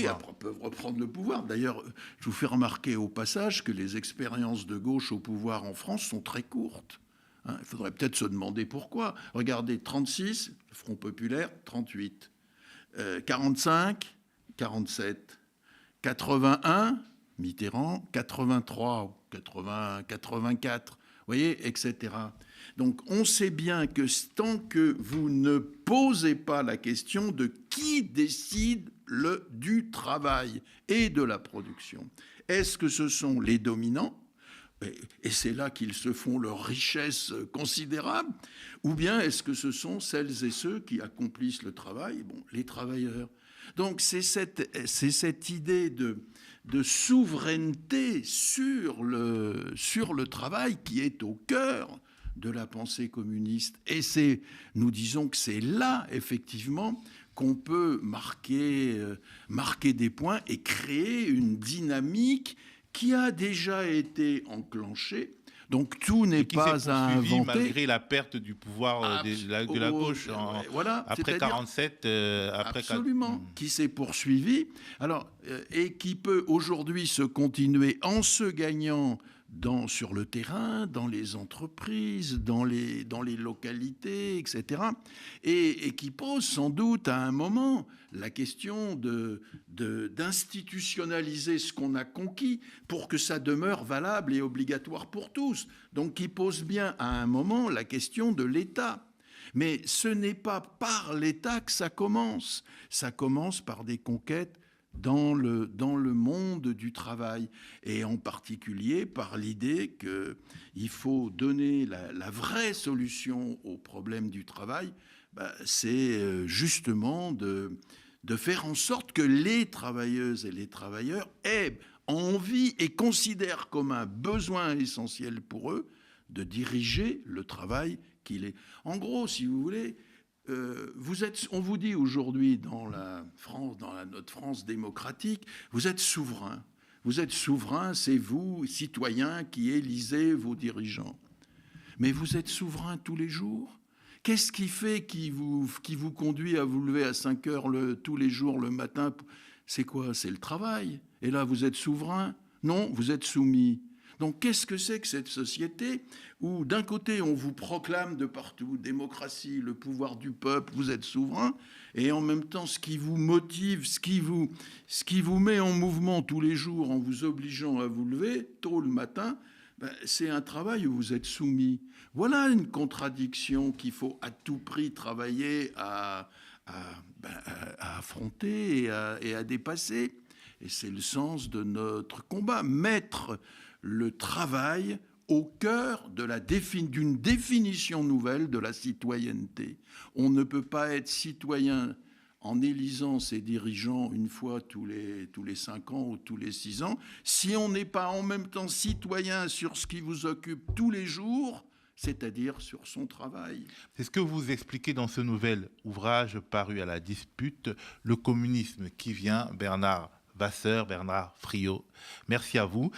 Oui, après, peuvent reprendre le pouvoir. D'ailleurs, je vous fais remarquer au passage que les expériences de gauche au pouvoir en France sont très courtes. Hein, il faudrait peut-être se demander pourquoi. Regardez, 36, le Front populaire, 38. 45, 47. 81, Mitterrand, 83, 80, 84, vous voyez, etc. Donc on sait bien que tant que vous ne posez pas la question de qui décide du travail et de la production, est-ce que ce sont les dominants, et c'est là qu'ils se font leur richesse considérable, ou bien est-ce que ce sont celles et ceux qui accomplissent le travail, bon, les travailleurs. Donc c'est cette idée de souveraineté sur le travail qui est au cœur de la pensée communiste. Et nous disons que c'est là, effectivement, qu'on peut marquer des points et créer une dynamique qui a déjà été enclenchée. Donc tout n'est pas à inventer. Malgré la perte du pouvoir de la gauche voilà, après 47, absolument, qui s'est poursuivi. Alors et qui peut aujourd'hui se continuer en se gagnant sur le terrain, dans les entreprises, dans les localités, etc. Et qui pose sans doute à un moment la question d'institutionnaliser ce qu'on a conquis pour que ça demeure valable et obligatoire pour tous. Donc qui pose bien à un moment la question de l'État. Mais ce n'est pas par l'État que ça commence. Ça commence par des conquêtes dans le monde du travail, et en particulier par l'idée qu'il faut donner la vraie solution au problème du travail. C'est justement de faire en sorte que les travailleuses et les travailleurs aient envie et considèrent comme un besoin essentiel pour eux de diriger le travail qu'il est. En gros, si vous voulez, on vous dit aujourd'hui dans la France, notre France démocratique, vous êtes souverain. Vous êtes souverain, c'est vous, citoyens, qui élisez vos dirigeants. Mais vous êtes souverain tous les jours. Qu'est-ce qui fait qui vous conduit à vous lever à 5 heures tous les jours le matin? C'est quoi? C'est le travail. Et là, vous êtes souverain? Non, vous êtes soumis. Donc, qu'est-ce que c'est que cette société où, d'un côté, on vous proclame de partout, démocratie, le pouvoir du peuple, vous êtes souverain, et en même temps, ce qui vous motive, ce qui vous met en mouvement tous les jours en vous obligeant à vous lever tôt le matin, c'est un travail où vous êtes soumis. Voilà une contradiction qu'il faut à tout prix travailler à affronter et à dépasser. Et c'est le sens de notre combat. Mettre le travail au cœur d'une définition nouvelle de la citoyenneté. On ne peut pas être citoyen en élisant ses dirigeants une fois tous les 5 ans ou tous les 6 ans, si on n'est pas en même temps citoyen sur ce qui vous occupe tous les jours, c'est-à-dire sur son travail. C'est ce que vous expliquez dans ce nouvel ouvrage paru à la Dispute, Le communisme qui vient, Bernard Vasseur, Bernard Friot. Merci à vous.